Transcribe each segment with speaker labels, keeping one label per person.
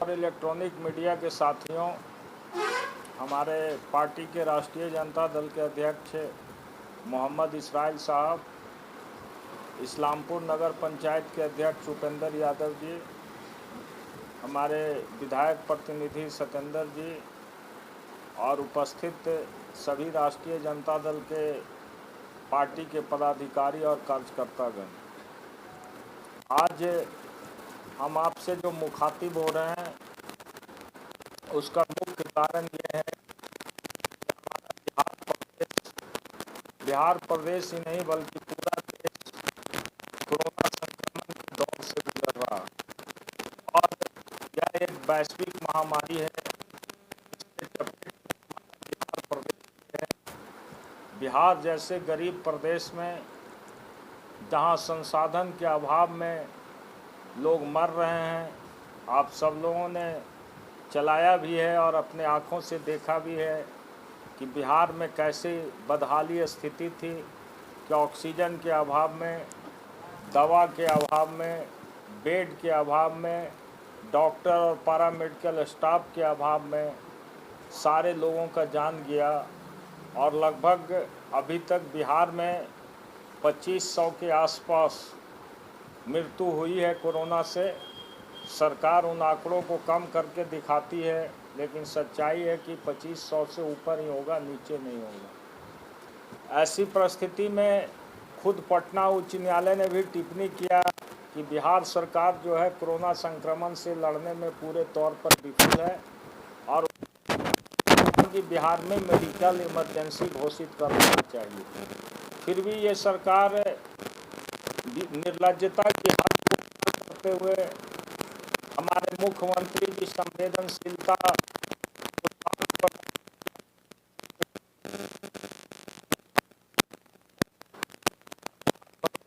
Speaker 1: और electronic media के साथियों, हमारे पार्टी के राष्ट्रीय जनता दल के अध्यक्ष मोहम्मद इसराइल साहब, इस्लामपुर नगर पंचायत के अध्यक्ष उपेंद्र यादव जी, हमारे विधायक प्रतिनिधि सत्येंद्र जी और उपस्थित सभी राष्ट्रीय जनता दल के पार्टी के पदाधिकारी और कार्यकर्तागण, आज हम आपसे जो मुखातिब हो रहे हैं उसका मुख्य कारण ये है कि हमारा बिहार प्रदेश ही नहीं बल्कि पूरा देश कोरोना संक्रमण के दौर से गुजर रहा और यह एक वैश्विक महामारी है। बिहार जैसे गरीब प्रदेश में जहां संसाधन के अभाव में लोग मर रहे हैं, आप सब लोगों ने चलाया भी है और अपने आँखों से देखा भी है कि बिहार में कैसे बदहाली स्थिति थी कि ऑक्सीजन के अभाव में, दवा के अभाव में, बेड के अभाव में, डॉक्टर और पैरामेडिकल स्टाफ के अभाव में सारे लोगों का जान गया और लगभग अभी तक बिहार में 2500 के आसपास मृत्यु हुई है कोरोना से। सरकार उन आंकड़ों को कम करके दिखाती है, लेकिन सच्चाई है कि 2500 से ऊपर ही होगा, नीचे नहीं होगा। ऐसी परिस्थिति में खुद पटना उच्च न्यायालय ने भी टिप्पणी किया कि बिहार सरकार जो है कोरोना संक्रमण से लड़ने में पूरे तौर पर विफल है और कि बिहार में मेडिकल इमरजेंसी घोषित करना चाहिए। फिर भी ये सरकार निर्लज्जता की हद को करते हुए हमारे मुख्यमंत्री की संवेदनशीलता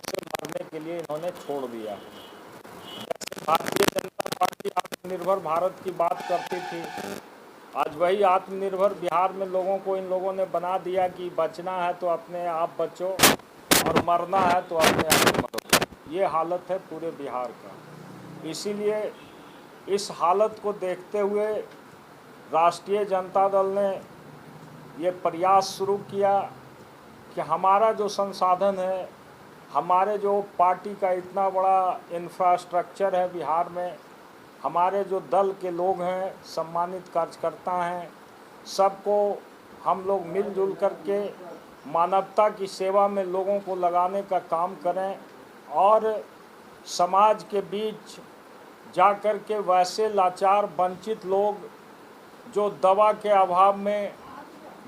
Speaker 1: से मारने के लिए इन्होंने छोड़ दिया। जैसे भारतीय जनता पार्टी आत्मनिर्भर भारत की बात करती थी, आज वही आत्मनिर्भर बिहार में लोगों को इन लोगों ने बना दिया कि बचना है तो अपने आप बचो और मरना है तो अपने आप मरो। ये हालत है पूरे बिहार का। इसीलिए इस हालत को देखते हुए राष्ट्रीय जनता दल ने ये प्रयास शुरू किया कि हमारा जो संसाधन है, हमारे जो पार्टी का इतना बड़ा इंफ्रास्ट्रक्चर है बिहार में, हमारे जो दल के लोग हैं, सम्मानित कार्यकर्ता हैं, सबको हम लोग मिलजुल करके मानवता की सेवा में लोगों को लगाने का काम करें और समाज के बीच जाकर के वैसे लाचार वंचित लोग जो दवा के अभाव में,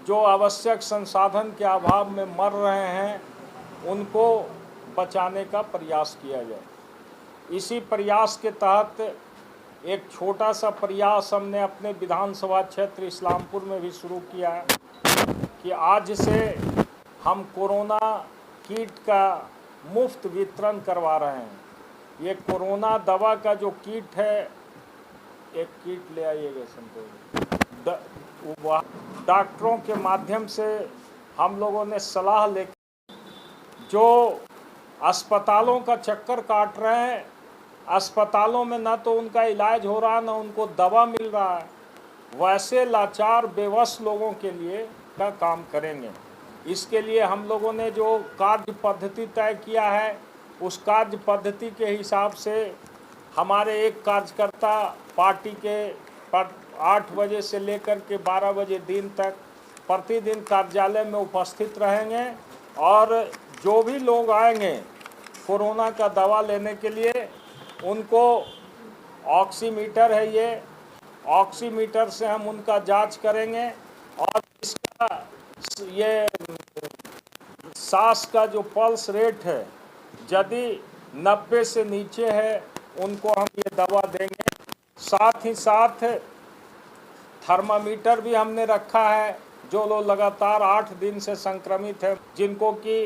Speaker 1: जो आवश्यक संसाधन के अभाव में मर रहे हैं, उनको बचाने का प्रयास किया जाए। इसी प्रयास के तहत एक छोटा सा प्रयास हमने अपने विधानसभा क्षेत्र इस्लामपुर में भी शुरू किया है कि आज से हम कोरोना किट का मुफ्त वितरण करवा रहे हैं। ये कोरोना दवा का जो किट है, एक किट ले आइएगा संतोष, डॉक्टरों के माध्यम से हम लोगों ने सलाह लेकर जो अस्पतालों का चक्कर काट रहे हैं, अस्पतालों में ना तो उनका इलाज हो रहा, ना उनको दवा मिल रहा है, वैसे लाचार बेबस लोगों के लिए का काम करेंगे। इसके लिए हम लोगों ने जो कार्य पद्धति तय किया है, उस कार्य पद्धति के हिसाब से हमारे एक कार्यकर्ता पार्टी के 8 बजे से लेकर के 12 बजे दिन तक प्रतिदिन कार्यालय में उपस्थित रहेंगे और जो भी लोग आएंगे कोरोना का दवा लेने के लिए, उनको ऑक्सीमीटर है, ये ऑक्सीमीटर से हम उनका जांच करेंगे और इसका ये सांस का जो पल्स रेट है, यदि 90 से नीचे है उनको हम ये दवा देंगे। साथ ही साथ थर्मामीटर भी हमने रखा है। जो लोग लगातार 8 दिन से संक्रमित है, जिनको कि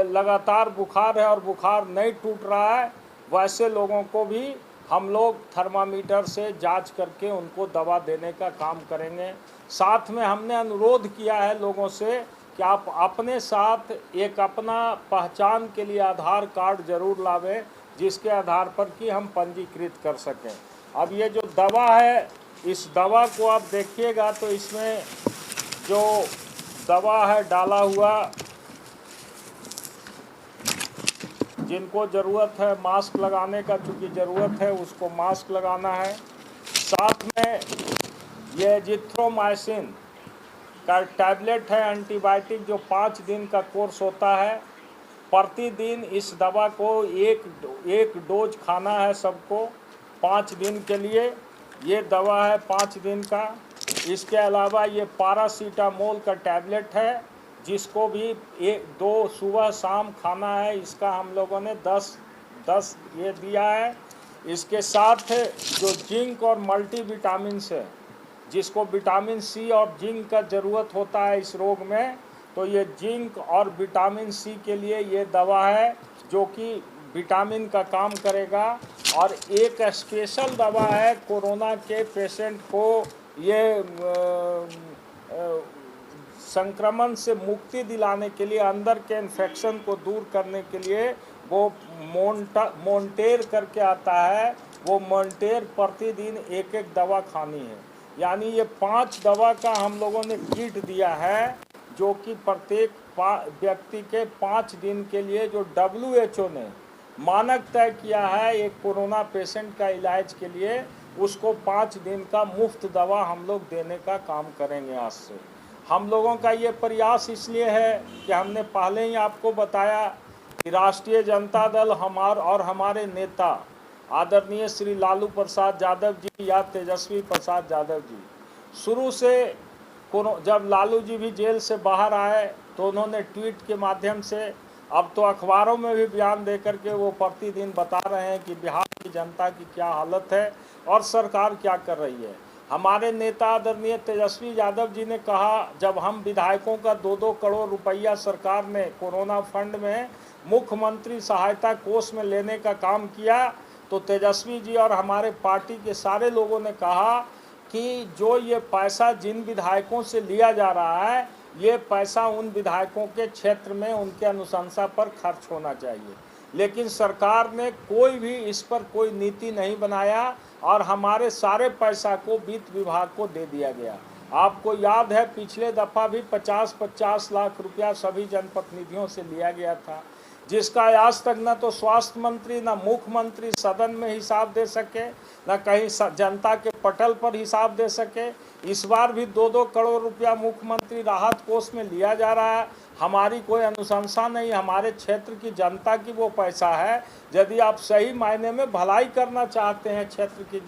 Speaker 1: लगातार बुखार है और बुखार नहीं टूट रहा है, वैसे लोगों को भी हम लोग थर्मामीटर से जांच करके उनको दवा देने का काम करेंगे। साथ में हमने अनुरोध किया है लोगों से कि आप अपने साथ एक अपना पहचान के लिए आधार कार्ड जरूर लावें, जिसके आधार पर कि हम पंजीकृत कर सकें। अब ये जो दवा है, इस दवा को आप देखिएगा तो इसमें जो दवा है डाला हुआ, जिनको ज़रूरत है मास्क लगाने का, चूँकि ज़रूरत है उसको मास्क लगाना है। साथ में ये एजिथ्रोमाइसिन का टैबलेट है, एंटीबायोटिक, जो 5 दिन का कोर्स होता है। प्रतिदिन इस दवा को एक डोज खाना है सबको 5 दिन के लिए। ये दवा है 5 दिन का। इसके अलावा ये पैरासीटामोल का टैबलेट है, जिसको भी 2 सुबह शाम खाना है। इसका हम लोगों ने 10 ये दिया है। इसके साथ जो जिंक और मल्टीविटामिन है, जिसको विटामिन सी और जिंक का ज़रूरत होता है इस रोग में, तो ये जिंक और विटामिन सी के लिए ये दवा है जो कि विटामिन का काम करेगा। और एक स्पेशल दवा है कोरोना के पेशेंट को ये संक्रमण से मुक्ति दिलाने के लिए, अंदर के इन्फेक्शन को दूर करने के लिए वो मोन्टेर करके आता है। वो मोन्टेर प्रतिदिन एक दवा खानी है। यानी ये 5 दवा का हम लोगों ने किट दिया है, जो कि प्रत्येक व्यक्ति के 5 दिन के लिए, जो WHO ने मानक तय किया है एक कोरोना पेशेंट का इलाज के लिए, उसको 5 दिन का मुफ्त दवा हम लोग देने का काम करेंगे आज से। हम लोगों का ये प्रयास इसलिए है कि हमने पहले ही आपको बताया कि राष्ट्रीय जनता दल हमारे नेता आदरणीय श्री लालू प्रसाद यादव जी या तेजस्वी प्रसाद यादव जी, शुरू से जब लालू जी भी जेल से बाहर आए तो उन्होंने ट्वीट के माध्यम से, अब तो अखबारों में भी बयान दे करके वो प्रतिदिन बता रहे हैं कि बिहार की जनता की क्या हालत है और सरकार क्या कर रही है। हमारे नेता आदरणीय तेजस्वी यादव जी ने कहा, जब हम विधायकों का 2-2 करोड़ रुपया सरकार ने कोरोना फंड में मुख्यमंत्री सहायता कोष में लेने का काम किया, तो तेजस्वी जी और हमारे पार्टी के सारे लोगों ने कहा कि जो ये पैसा जिन विधायकों से लिया जा रहा है, ये पैसा उन विधायकों के क्षेत्र में उनके अनुशंसा पर खर्च होना चाहिए। लेकिन सरकार ने कोई भी इस पर कोई नीति नहीं बनाया और हमारे सारे पैसा को वित्त विभाग को दे दिया गया। आपको याद है पिछले दफ़ा भी 50-50 लाख रुपया सभी जनप्रतिनिधियों से लिया गया था, जिसका आज तक न तो स्वास्थ्य मंत्री न मुख्यमंत्री सदन में हिसाब दे सके, न कहीं जनता के पटल पर हिसाब दे सके। इस बार भी 2-2 करोड़ रुपया मुख्यमंत्री राहत कोष में लिया जा रहा है। हमारी कोई अनुशंसा नहीं, हमारे क्षेत्र की जनता की वो पैसा है। यदि आप सही मायने में भलाई करना चाहते हैं क्षेत्र की,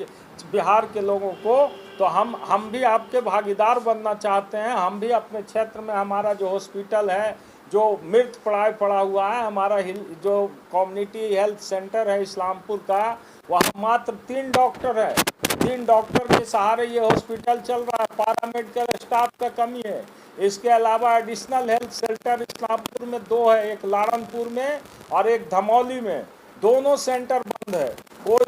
Speaker 1: बिहार के लोगों को, तो हम भी आपके भागीदार बनना चाहते हैं। हम भी अपने क्षेत्र में, हमारा जो हॉस्पिटल है जो मृत पड़ा हुआ है, हमारा जो कम्युनिटी हेल्थ सेंटर है इस्लामपुर का, वहाँ मात्र 3 डॉक्टर है। 3 डॉक्टर के सहारे ये हॉस्पिटल चल रहा है। पैरामेडिकल स्टाफ का कमी है। इसके अलावा एडिशनल हेल्थ सेंटर इस्लामपुर में 2 है, एक लाड़नपुर में और एक धमौली में। दोनों सेंटर बंद है। कोई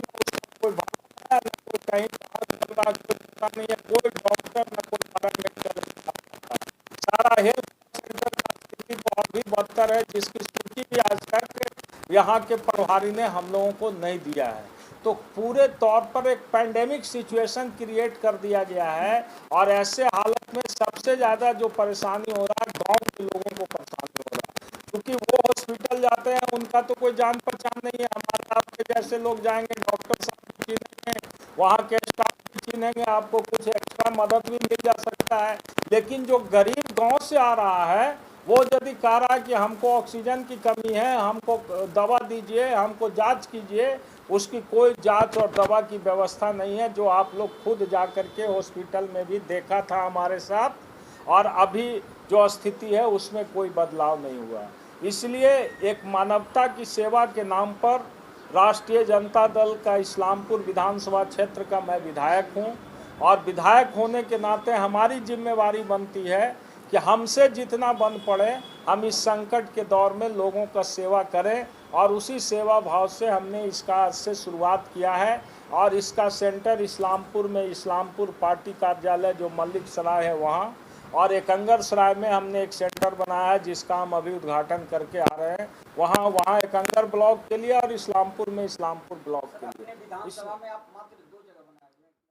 Speaker 1: भाग न कोई कहीं चल रहा, कोई पता नहीं है, कोई डॉक्टर न कोई पैरामेडिकल स्टाफ। सारा हेल्थ सेंटर का स्थिति बहुत भी बदतर है, जिसकी सूची भी आज तक यहाँ के प्रभारी ने हम लोगों को नहीं दिया है। तो पूरे तौर पर एक पैंडेमिक सिचुएशन क्रिएट कर दिया गया है। और ऐसे हालत में सबसे ज़्यादा जो परेशानी हो रहा है, गांव के लोगों को परेशानी हो रहा है, क्योंकि वो हॉस्पिटल जाते हैं, उनका तो कोई जान पहचान नहीं है। हमारे आपके जैसे लोग जाएंगे, डॉक्टर साहब भी चिनेंगे, वहाँ के स्टाफ भी चिनेंगे, आपको कुछ एक्स्ट्रा मदद भी मिल जा सकता है। लेकिन जो गरीब गाँव से आ रहा है, वो यदि कह रहा है कि हमको ऑक्सीजन की कमी है, हमको दवा दीजिए, हमको जांच कीजिए, उसकी कोई जांच और दवा की व्यवस्था नहीं है, जो आप लोग खुद जा कर के हॉस्पिटल में भी देखा था हमारे साथ। और अभी जो स्थिति है उसमें कोई बदलाव नहीं हुआ। इसलिए एक मानवता की सेवा के नाम पर राष्ट्रीय जनता दल का इस्लामपुर विधानसभा क्षेत्र का मैं विधायक हूँ, और विधायक होने के नाते हमारी जिम्मेवारी बनती है कि हमसे जितना बन पड़े हम इस संकट के दौर में लोगों का सेवा करें। और उसी सेवा भाव से हमने इसका आज से शुरुआत किया है। और इसका सेंटर इस्लामपुर में, इस्लामपुर पार्टी कार्यालय जो मल्लिक सराय है वहाँ, और एकंगर सराय में हमने एक सेंटर बनाया है जिसका हम अभी उद्घाटन करके आ रहे हैं। वहाँ एकंगर ब्लॉक के लिए और इस्लामपुर में इस्लामपुर ब्लॉक के लिए।